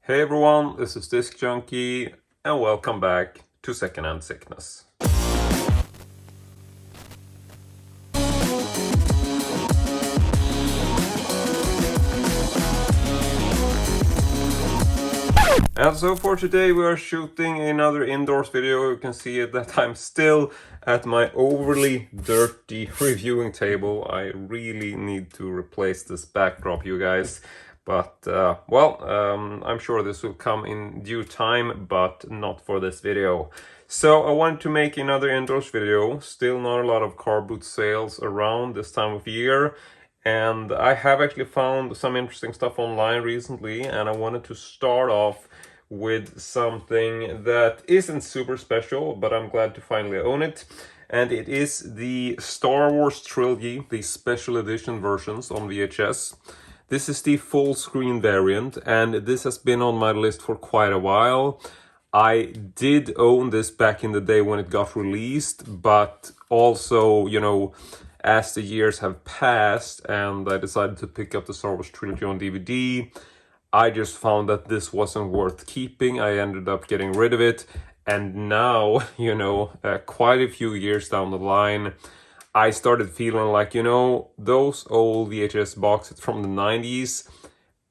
Hey everyone, this is Disc Junkie, and welcome back to Secondhand Sickness. And so for today we are shooting another indoors video. You can see it that I'm still at my overly dirty reviewing table. I really need to replace this backdrop, you guys. But, I'm sure this will come in due time, but not for this video. So I wanted to make another indoors video. Still not a lot of car boot sales around this time of year. And I have actually found some interesting stuff online recently, and I wanted to start off with something that isn't super special, but I'm glad to finally own it. And it is the Star Wars trilogy, the special edition versions on VHS. This is the full screen variant, and this has been on my list for quite a while. I did own this back in the day when it got released, but also, as the years have passed and I decided to pick up the Star Wars trilogy on DVD, I just found that this wasn't worth keeping. I ended up getting rid of it. And now, quite a few years down the line, I started feeling like, those old VHS boxes from the 90s,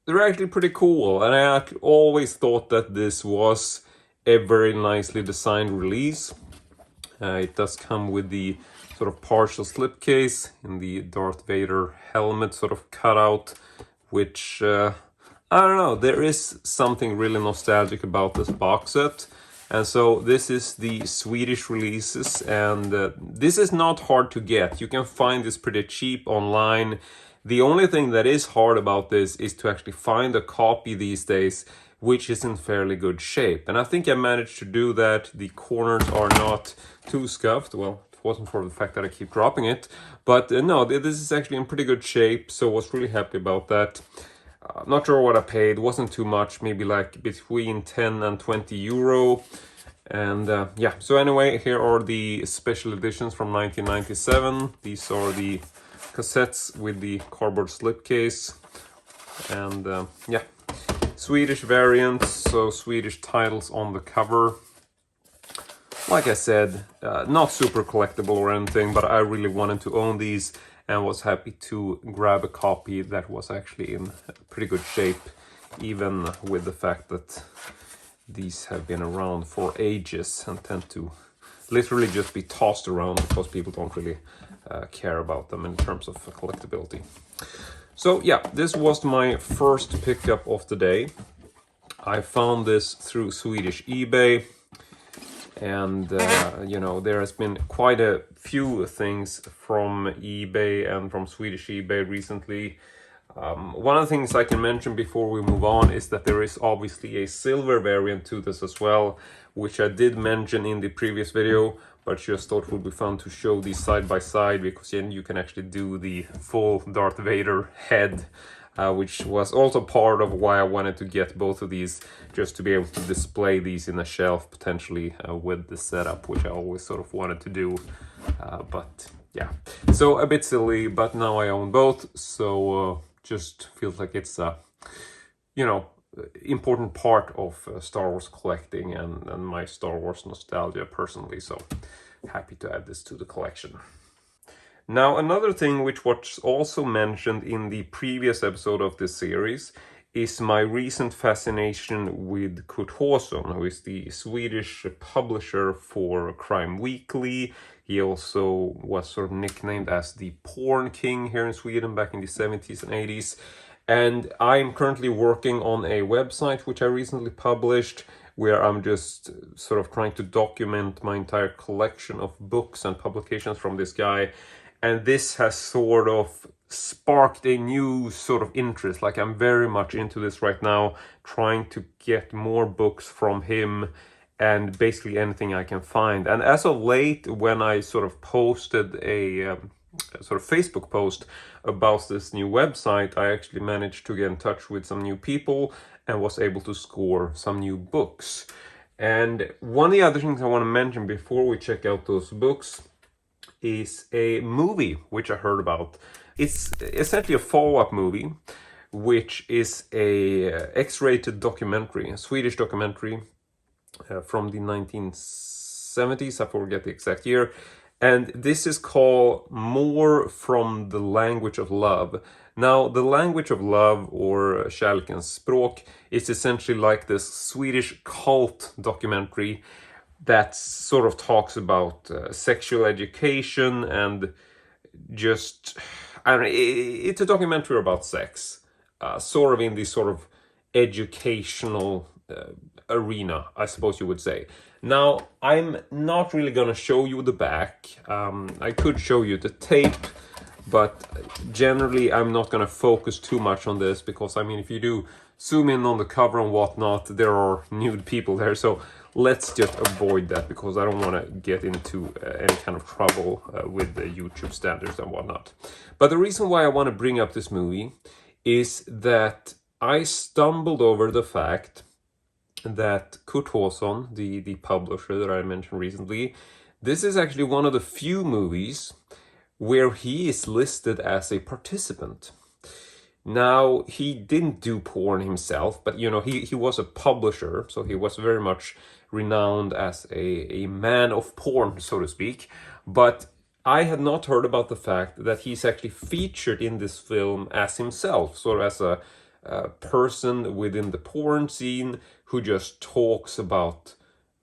they're actually pretty cool. And I always thought that this was a very nicely designed release. It does come with the sort of partial slipcase in the Darth Vader helmet sort of cutout, which, I don't know, there is something really nostalgic about this box set. And so this is the Swedish releases, and this is not hard to get. You can find this pretty cheap online. The only thing that is hard about this is to actually find a copy these days which is in fairly good shape. And I think I managed to do that. The corners are not too scuffed. Well, it wasn't for the fact that I keep dropping it. But no, this is actually in pretty good shape, so I was really happy about that. Not sure what I paid, wasn't too much, maybe like between 10 and 20 euro. And so anyway, here are the special editions from 1997. These are the cassettes with the cardboard slipcase. And Swedish variants, so Swedish titles on the cover. Like I said, not super collectible or anything, but I really wanted to own these and was happy to grab a copy that was actually in pretty good shape, even with the fact that these have been around for ages and tend to literally just be tossed around because people don't really care about them in terms of collectability. So yeah, this was my first pickup of the day. I found this through Swedish eBay, and there has been quite a few things from eBay and from Swedish eBay recently. One of the things I can mention before we move on is that there is obviously a silver variant to this as well, which I did mention in the previous video, but just thought it would be fun to show these side by side, because then you can actually do the full Darth Vader head, which was also part of why I wanted to get both of these, just to be able to display these in a shelf potentially with the setup, which I always sort of wanted to do. But yeah, so a bit silly, but now I own both, so just feels like it's a, important part of Star Wars collecting and my Star Wars nostalgia personally, so happy to add this to the collection. Now, another thing which was also mentioned in the previous episode of this series is my recent fascination with Curth Hson, who is the Swedish publisher for Crime Weekly. He also was sort of nicknamed as the Porn King here in Sweden back in the 70s and 80s. And I'm currently working on a website which I recently published, where I'm just sort of trying to document my entire collection of books and publications from this guy. And this has sort of sparked a new sort of interest. Like, I'm very much into this right now, trying to get more books from him and basically anything I can find. And as of late, when I sort of posted a sort of Facebook post about this new website, I actually managed to get in touch with some new people and was able to score some new books. And one of the other things I want to mention before we check out those books is a movie which I heard about. It's essentially a follow-up movie which is a X-rated documentary, a Swedish documentary from the 1970s, I forget the exact year. And this is called More from the Language of Love. Now, the language of love, or kärlekens språk, is essentially like this Swedish cult documentary that sort of talks about sexual education and just, I don't know, it's a documentary about sex, sort of in this sort of educational arena, I suppose you would say. Now, I'm not really gonna show you the back. I could show you the tape, but generally I'm not gonna focus too much on this because, I mean, if you do zoom in on the cover and whatnot, there are nude people there, so let's just avoid that because I don't want to get into any kind of trouble with the YouTube standards and whatnot. But the reason why I want to bring up this movie is that I stumbled over the fact that Curth Hson, the publisher that I mentioned recently, this is actually one of the few movies where he is listed as a participant. Now, he didn't do porn himself, but, you know, he was a publisher, so he was very much renowned as a man of porn, so to speak. But I had not heard about the fact that he's actually featured in this film as himself, sort of as a person within the porn scene who just talks about,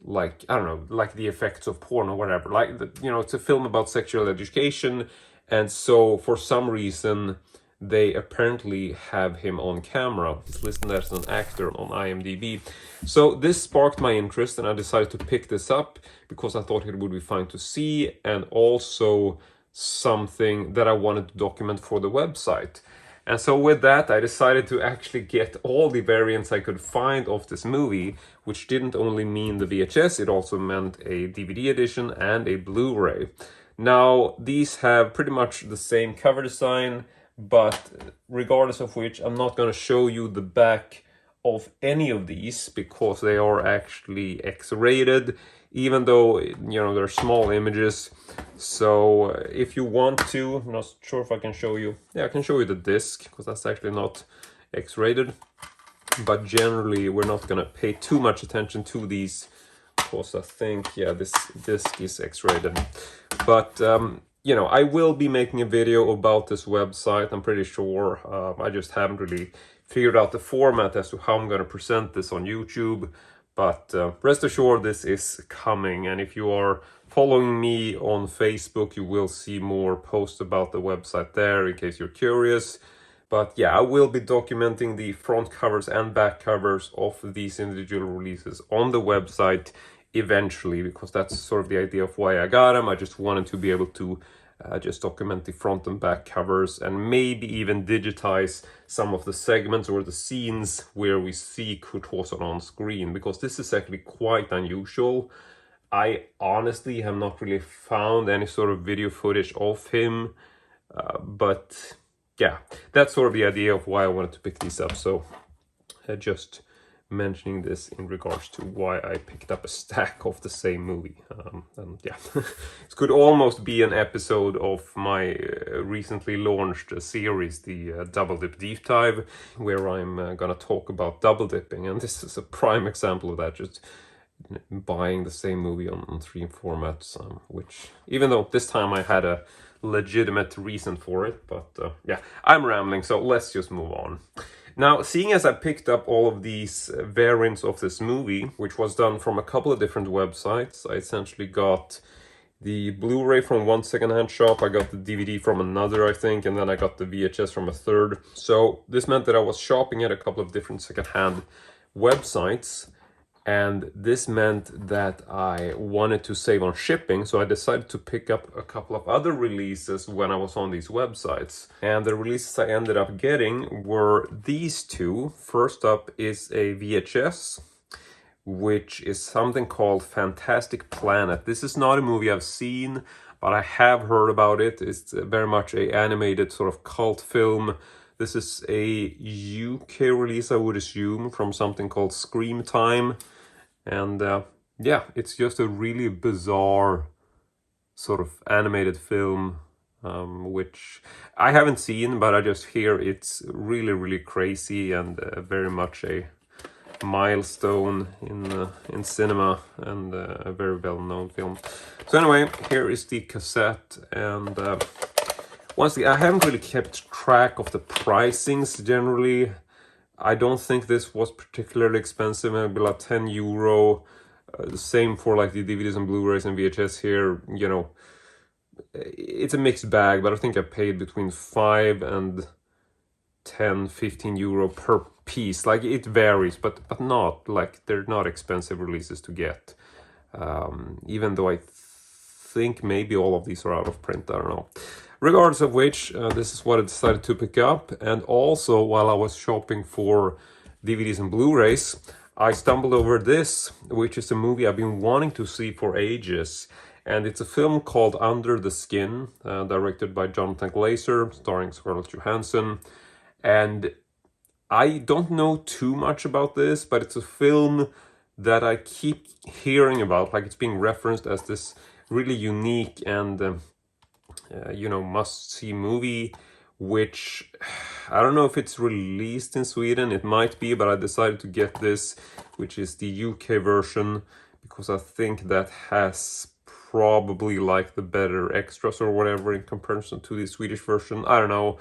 like, I don't know, like the effects of porn or whatever. Like, you know, it's a film about sexual education, and so for some reason they apparently have him on camera. He's listed as an actor on IMDb. So this sparked my interest, and I decided to pick this up because I thought it would be fun to see, and also something that I wanted to document for the website. And so with that, I decided to actually get all the variants I could find of this movie, which didn't only mean the VHS, it also meant a DVD edition and a Blu-ray. Now, these have pretty much the same cover design, but regardless of which, I'm not going to show you the back of any of these because they are actually X-rated, even though, you know, they're small images. So if you want to, I'm not sure if I can show you. Yeah, I can show you the disc because that's actually not X-rated. But generally, we're not going to pay too much attention to these because I think, yeah, this disc is X-rated. But you know, I will be making a video about this website, I'm pretty sure. I just haven't really figured out the format as to how I'm going to present this on YouTube. But rest assured, this is coming. And if you are following me on Facebook, you will see more posts about the website there in case you're curious. But yeah, I will be documenting the front covers and back covers of these individual releases on the website eventually, because that's sort of the idea of why I got them. I just wanted to be able to just document the front and back covers, and maybe even digitize some of the segments or the scenes where we see Curth Hson on screen, because this is actually quite unusual. I honestly have not really found any sort of video footage of him, but yeah, that's sort of the idea of why I wanted to pick these up. So just mentioning this in regards to why I picked up a stack of the same movie. And yeah, it could almost be an episode of my recently launched series, the Double Dip Deep Dive, where I'm gonna talk about double dipping, and this is a prime example of that, just buying the same movie on 3 formats, which, even though this time I had a legitimate reason for it, but yeah, I'm rambling, so let's just move on. Now, seeing as I picked up all of these variants of this movie, which was done from a couple of different websites, I essentially got the Blu-ray from one secondhand shop, I got the DVD from another, I think, and then I got the VHS from a third. So this meant that I was shopping at a couple of different secondhand websites, and this meant that I wanted to save on shipping, so I decided to pick up a couple of other releases when I was on these websites. And the releases I ended up getting were these two. First up is a VHS, which is something called Fantastic Planet. This is not a movie I've seen, but I have heard about it. It's very much an animated sort of cult film. This is a UK release, I would assume, from something called Scream Time. And yeah, it's just a really bizarre sort of animated film. which I haven't seen, but I just hear it's really, really crazy and very much a milestone in cinema, and a very well-known film. So anyway, here is the cassette, and once again, I haven't really kept track of the pricings generally. I don't think this was particularly expensive, maybe like 10 euro. The same for like the DVDs and Blu-rays and VHS here, you know. It's a mixed bag, but I think I paid between 5 and 10, 15 euro per piece. Like, it varies, but not like they're not expensive releases to get. Even though I think maybe all of these are out of print, I don't know. Regardless of which, this is what I decided to pick up. And also, while I was shopping for DVDs and Blu-rays, I stumbled over this, which is a movie I've been wanting to see for ages. And it's a film called Under the Skin, directed by Jonathan Glazer, starring Scarlett Johansson. And I don't know too much about this, but it's a film that I keep hearing about. Like, it's being referenced as this really unique and you know, must-see movie, which I don't know if it's released in Sweden. It might be, but I decided to get this, which is the UK version, because I think that has probably like the better extras or whatever in comparison to the Swedish version. I don't know,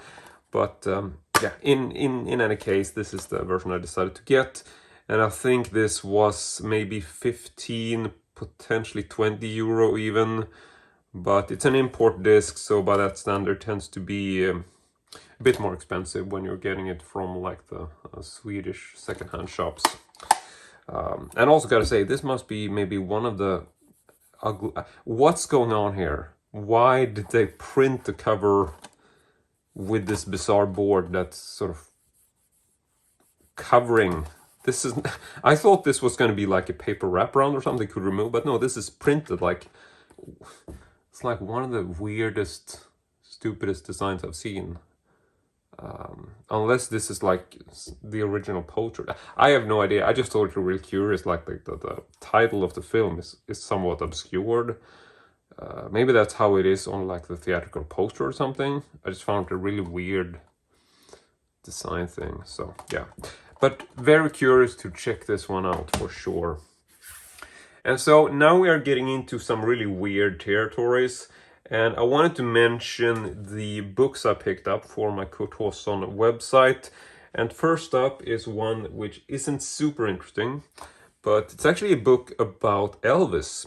but yeah, in any case, this is the version I decided to get, and I think this was maybe 15, potentially 20 euro even. But it's an import disc, so by that standard tends to be a bit more expensive when you're getting it from like the Swedish secondhand shops. And also gotta say, this must be maybe one of the ugly... What's going on here? Why did they print the cover with this bizarre board that's sort of covering... This is... I thought this was going to be like a paper wraparound or something they could remove, but no, this is printed like... It's like one of the weirdest, stupidest designs I've seen. Unless this is like the original poster. I have no idea. I just thought it was really curious. Like the title of the film is somewhat obscured. Maybe that's how it is on like the theatrical poster or something. I just found it a really weird design thing. So yeah, but very curious to check this one out for sure. And so now we are getting into some really weird territories, and I wanted to mention the books I picked up for my Curth Hson website. And first up is one which isn't super interesting, but it's actually a book about Elvis,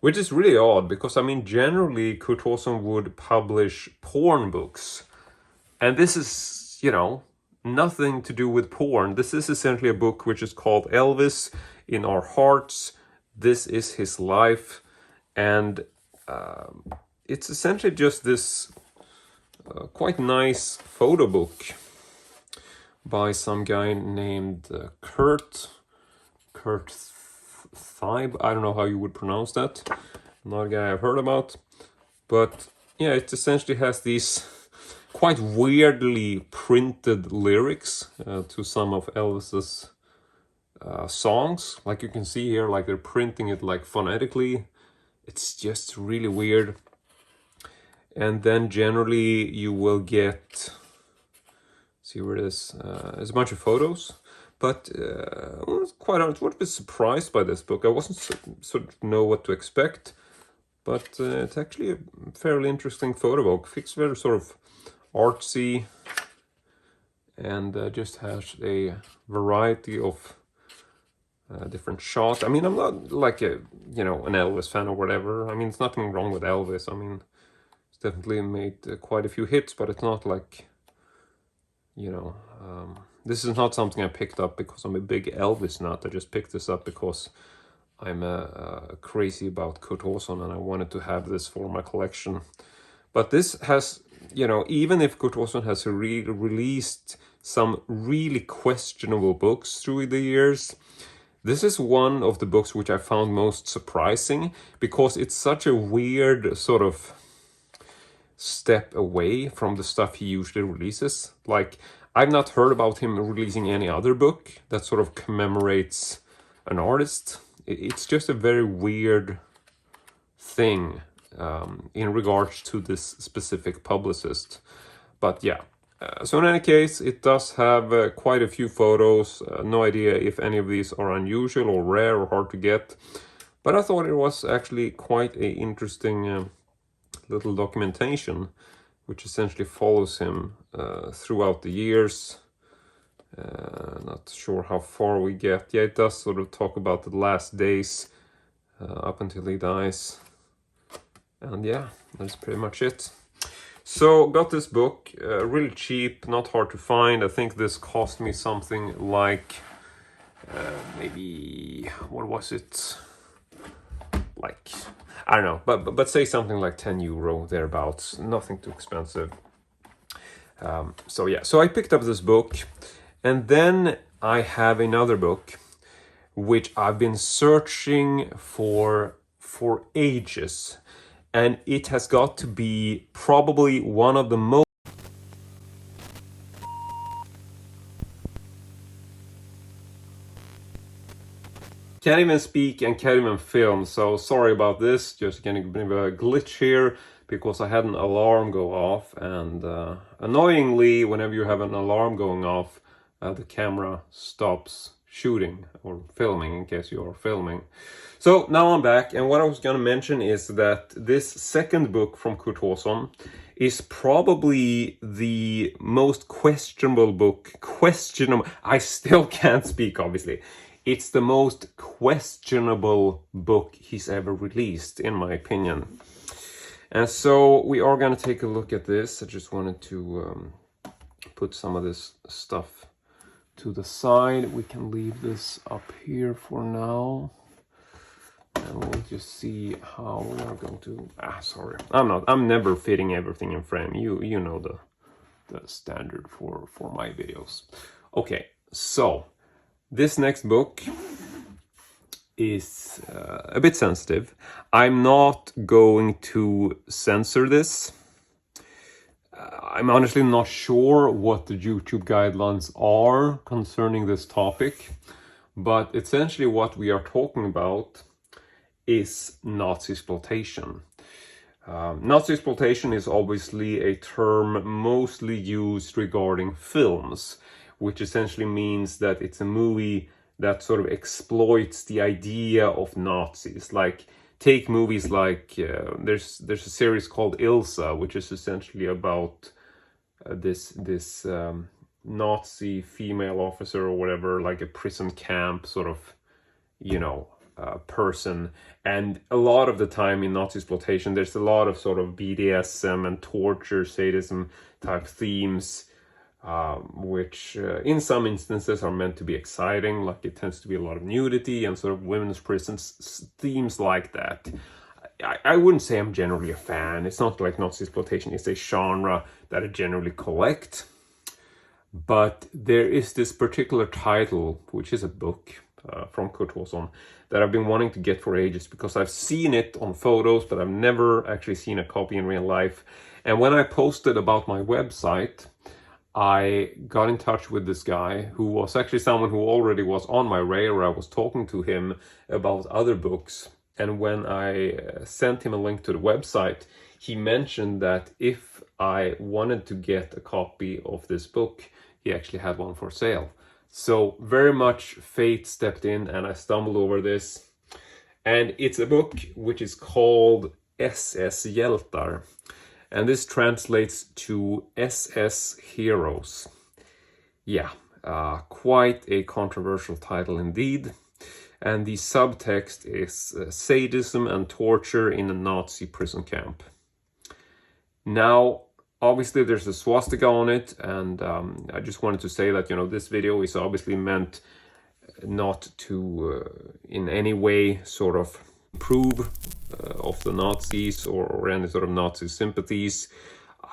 which is really odd because, I mean, generally Curth Hson would publish porn books, and this is, you know, nothing to do with porn. This is essentially a book which is called Elvis in Our Hearts. This is his life, and it's essentially just this quite nice photo book by some guy named Curth Hson. I don't know how you would pronounce that. Not a guy I've heard about, but yeah, it essentially has these quite weirdly printed lyrics to some of Elvis's songs. Like you can see here, like they're printing it like phonetically. It's just really weird. And then generally you will get, see where it is, there's a bunch of photos. But I was quite honest, I was a bit surprised by this book. I wasn't sort of know what to expect, but it's actually a fairly interesting photo book. It's very sort of artsy, and just has a variety of different shots. I mean, I'm not like a, you know, an Elvis fan or whatever. I mean, there's nothing wrong with Elvis. I mean, it's definitely made quite a few hits, but it's not like, you know, this is not something I picked up because I'm a big Elvis nut. I just picked this up because I'm crazy about Curth Hson and I wanted to have this for my collection. But this has, you know, even if Curth Hson has released some really questionable books through the years, this is one of the books which I found most surprising because it's such a weird sort of step away from the stuff he usually releases. Like, I've not heard about him releasing any other book that sort of commemorates an artist. It's just a very weird thing. in regards to this specific publicist. But yeah, so in any case, it does have quite a few photos. No idea if any of these are unusual or rare or hard to get, but I thought it was actually quite a interesting little documentation, which essentially follows him throughout the years. Not sure how far we get. Yeah, it does sort of talk about the last days up until he dies. And yeah, that's pretty much it. So got this book, really cheap, not hard to find. I think this cost me something like maybe, what was it? Like, I don't know, but say something like 10 euro thereabouts. Nothing too expensive. So yeah, so I picked up this book, and then I have another book which I've been searching for ages, and it has got to be probably one of the most can't even speak and can't even film, so sorry about this. Just getting a bit of a glitch here because I had an alarm go off, and annoyingly, whenever you have an alarm going off, the camera stops shooting or filming, in case you are filming. So now I'm back, and what I was gonna mention is that this second book from Curth Hson is probably the most questionable book. I still can't speak, obviously. It's the most questionable book he's ever released, in my opinion. And so we are going to take a look at this. I just wanted to put some of this stuff to the side. We can leave this up here for now. And we'll just see how we're going to... sorry. I'm never fitting everything in frame. You know the standard for my videos. Okay, so... this next book is a bit sensitive. I'm not going to censor this. I'm honestly not sure what the YouTube guidelines are concerning this topic, but essentially what we are talking about is Nazi exploitation. Nazi exploitation is obviously a term mostly used regarding films, which essentially means that it's a movie that sort of exploits the idea of Nazis. Like, take movies like, there's a series called Ilsa, which is essentially about this Nazi female officer or whatever, like a prison camp sort of, you know, person. And a lot of the time in Nazi exploitation, there's a lot of sort of BDSM and torture, sadism type themes, which in some instances are meant to be exciting. Like, it tends to be a lot of nudity and sort of women's prisons, themes like that. I wouldn't say I'm generally a fan. It's not like Nazi exploitation is a genre that I generally collect. But there is this particular title, which is a book from Curth Hson, that I've been wanting to get for ages because I've seen it on photos, but I've never actually seen a copy in real life. And when I posted about my website, I got in touch with this guy who was actually someone who already was on my radar. I was talking to him about other books. And when I sent him a link to the website, he mentioned that if I wanted to get a copy of this book, he actually had one for sale. So very much fate stepped in and I stumbled over this. And it's a book which is called SS Hjältar. And this translates to SS Heroes. Yeah, quite a controversial title indeed. And the subtext is sadism and torture in a Nazi prison camp. Now, obviously there's a swastika on it, and I just wanted to say that, you know, this video is obviously meant not to in any way sort of approve of the Nazis or any sort of Nazi sympathies.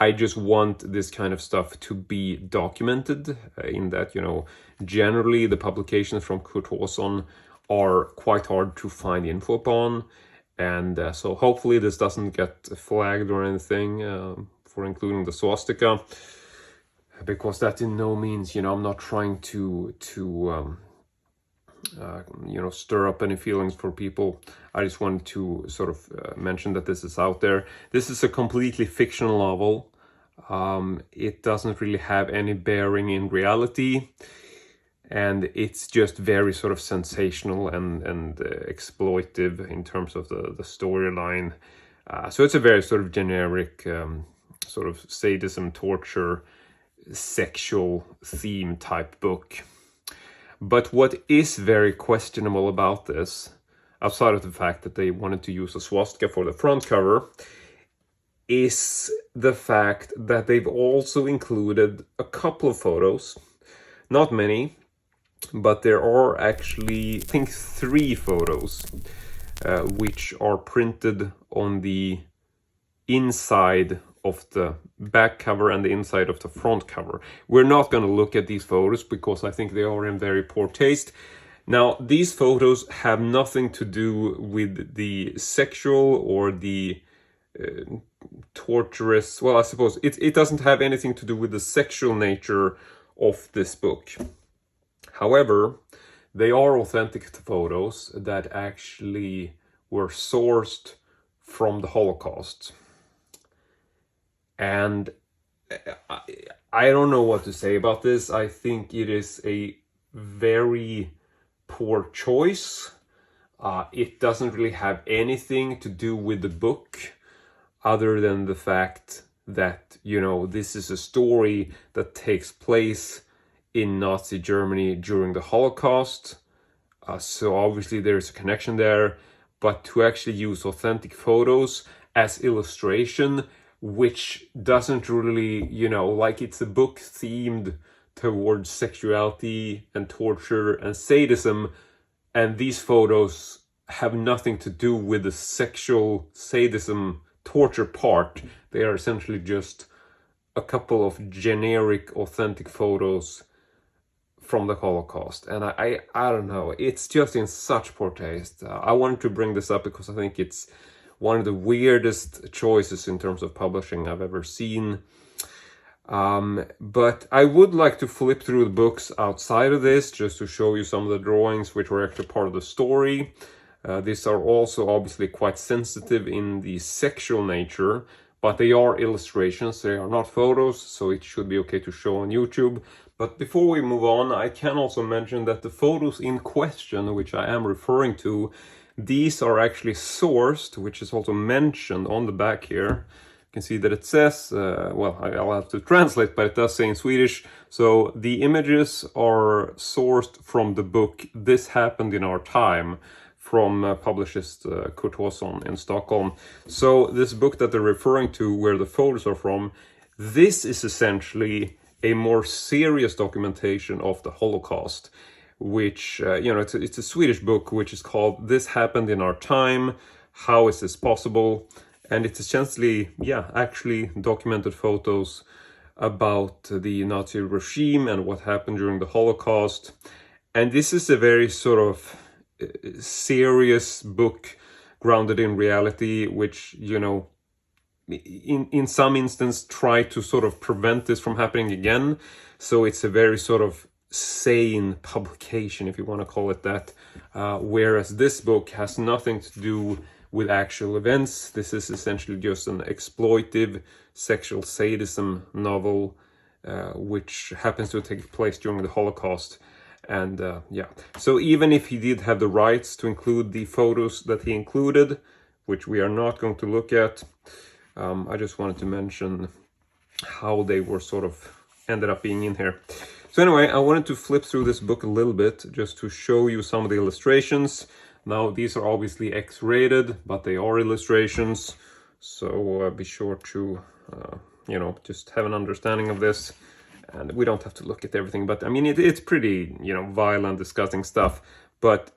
I just want this kind of stuff to be documented in that, you know, generally the publications from Curth Hson are quite hard to find info upon. And so hopefully this doesn't get flagged or anything for including the swastika, because that in no means, you know, I'm not trying to stir up any feelings for people, I just wanted to sort of mention that this is out there. This is a completely fictional novel. It doesn't really have any bearing in reality, and it's just very sort of sensational and exploitive in terms of the storyline. So it's a very sort of generic sort of sadism, torture, sexual theme type book. But what is very questionable about this, outside of the fact that they wanted to use a swastika for the front cover, is the fact that they've also included a couple of photos. Not many, but there are actually, I think, 3 photos which are printed on the inside of the back cover and the inside of the front cover. We're not going to look at these photos because I think they are in very poor taste. Now, these photos have nothing to do with the sexual or the torturous, well, I suppose it doesn't have anything to do with the sexual nature of this book. However, they are authentic photos that actually were sourced from the Holocaust. And I don't know what to say about this. I think it is a very poor choice. It doesn't really have anything to do with the book, other than the fact that, this is a story that takes place in Nazi Germany during the Holocaust. So obviously there's a connection there. But to actually use authentic photos as illustration, which doesn't really, like it's a book themed towards sexuality and torture and sadism, and these photos have nothing to do with the sexual sadism torture part. They are essentially just a couple of generic authentic photos from the Holocaust. And I don't know, it's just in such poor taste. I wanted to bring this up because I think it's one of the weirdest choices in terms of publishing I've ever seen. But I would like to flip through the books outside of this just to show you some of the drawings which were actually part of the story. These are also obviously quite sensitive in the sexual nature, but they are illustrations, they are not photos, so it should be okay to show on YouTube. But before we move on, I can also mention that the photos in question, which I am referring to, these are actually sourced, which is also mentioned on the back here. You can see that it says, well, I'll have to translate, but it does say in Swedish. So the images are sourced from the book This Happened in Our Time, from publicist Curth Hson in Stockholm. So this book that they're referring to, where the photos are from, this is essentially a more serious documentation of the Holocaust, which, it's a Swedish book which is called This Happened in Our Time, How Is This Possible? And it's essentially, actually documented photos about the Nazi regime and what happened during the Holocaust. And this is a very sort of serious book grounded in reality, which, in some instance try to sort of prevent this from happening again. So it's a very sort of sane publication, if you want to call it that, whereas this book has nothing to do with actual events. This is essentially just an exploitive sexual sadism novel, which happens to take place during the Holocaust. And so even if he did have the rights to include the photos that he included, which we are not going to look at, I just wanted to mention how they were sort of ended up being in here. So anyway, I wanted to flip through this book a little bit just to show you some of the illustrations. Now, these are obviously X-rated, but they are illustrations. So be sure to, just have an understanding of this. And we don't have to look at everything, but I mean, it's pretty, violent, disgusting stuff. But,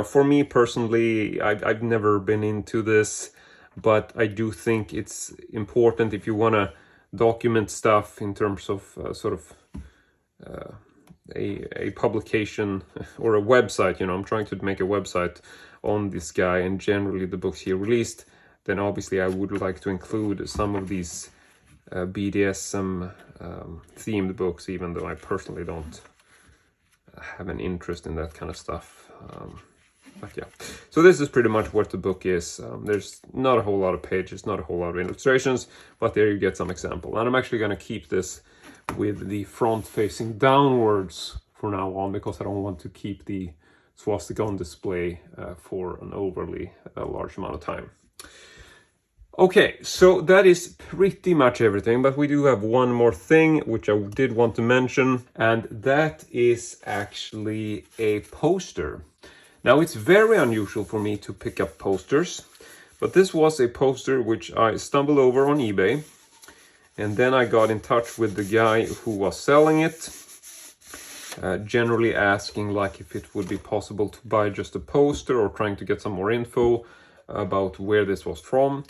for me personally, I've never been into this, but I do think it's important if you want to document stuff in terms of a publication or a website. I'm trying to make a website on this guy and generally the books he released. Then obviously I would like to include some of these BDSM themed books, even though I personally don't have an interest in that kind of stuff. But yeah, so this is pretty much what the book is. There's not a whole lot of pages, not a whole lot of illustrations, but there you get some example. And I'm actually going to keep this with the front facing downwards for now on, because I don't want to keep the swastika on display for an overly large amount of time. Okay, so that is pretty much everything, but we do have one more thing which I did want to mention, and that is actually a poster. Now, it's very unusual for me to pick up posters, but this was a poster which I stumbled over on eBay, and then I got in touch with the guy who was selling it, generally asking like if it would be possible to buy just a poster or trying to get some more info about where this was from.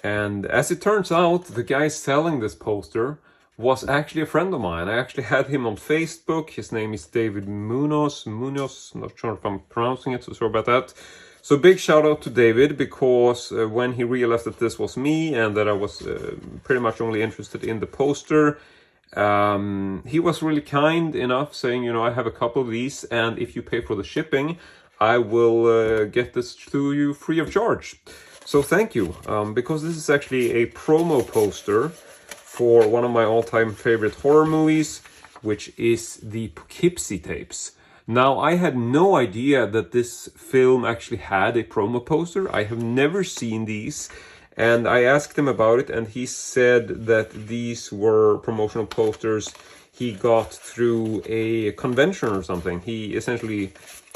And as it turns out, the guy selling this poster was actually a friend of mine. I actually had him on Facebook. His name is David Munoz. I'm not sure if I'm pronouncing it, so sorry about that. So big shout out to David, because when he realized that this was me and that I was pretty much only interested in the poster, he was really kind enough saying, you know, I have a couple of these, and if you pay for the shipping, I will get this to you free of charge. So thank you, because this is actually a promo poster for one of my all-time favorite horror movies, which is the Poughkeepsie tapes. Now, I had no idea that this film actually had a promo poster. I have never seen these, and I asked him about it, and he said that these were promotional posters he got through a convention or something. He essentially,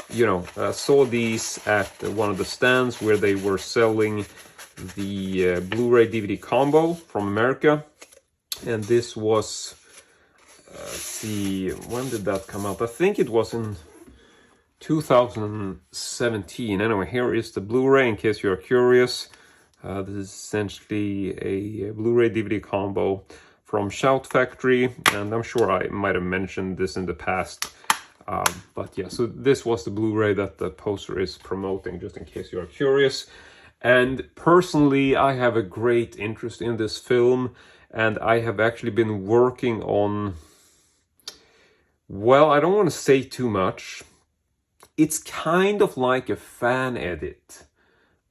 you know, saw these at one of the stands where they were selling the Blu-ray DVD combo from America. And this was, let's see, when did that come out? I think it was in 2017. Anyway, here is the Blu-ray in case you're curious. This is essentially a Blu-ray DVD combo from Shout Factory, and I'm sure I might have mentioned this in the past. But yeah, so this was the Blu-ray that the poster is promoting, just in case you're curious. And personally, I have a great interest in this film, and I have actually been working on, well, I don't want to say too much. It's kind of like a fan edit,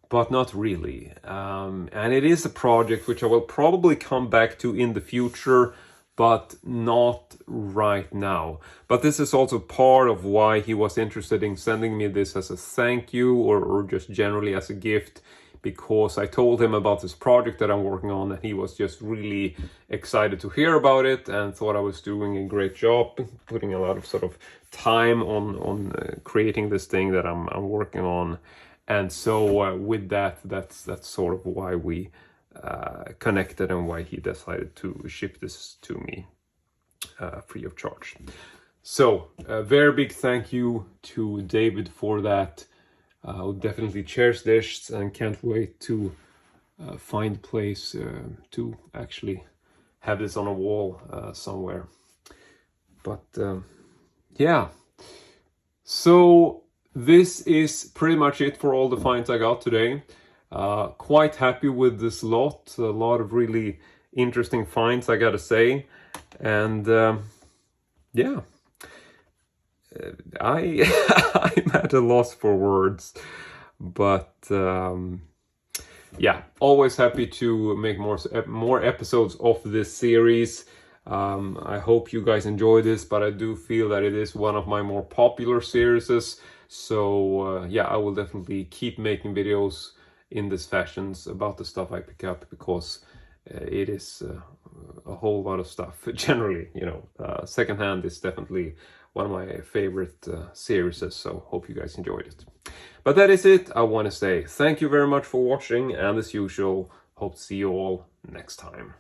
but not really. And it is a project which I will probably come back to in the future, but not right now. But this is also part of why he was interested in sending me this as a thank you, or just generally as a gift, because I told him about this project that I'm working on, and he was just really excited to hear about it and thought I was doing a great job, putting a lot of sort of time on creating this thing that I'm working on. And so with that's sort of why we connected, and why he decided to ship this to me free of charge. So a very big thank you to David for that. I'll definitely cherish this, and can't wait to find a place to actually have this on a wall somewhere. But yeah, so this is pretty much it for all the finds I got today. Quite happy with this lot. A lot of really interesting finds, I gotta say. And yeah, I'm at a loss for words, but yeah, always happy to make more episodes of this series. I hope you guys enjoy this, but I do feel that it is one of my more popular series. So yeah, I will definitely keep making videos in this fashion about the stuff I pick up, because it is a whole lot of stuff. Generally, you know, secondhand is definitely one of my favorite series, so hope you guys enjoyed it. But that is it. I want to say thank you very much for watching, and as usual, hope to see you all next time.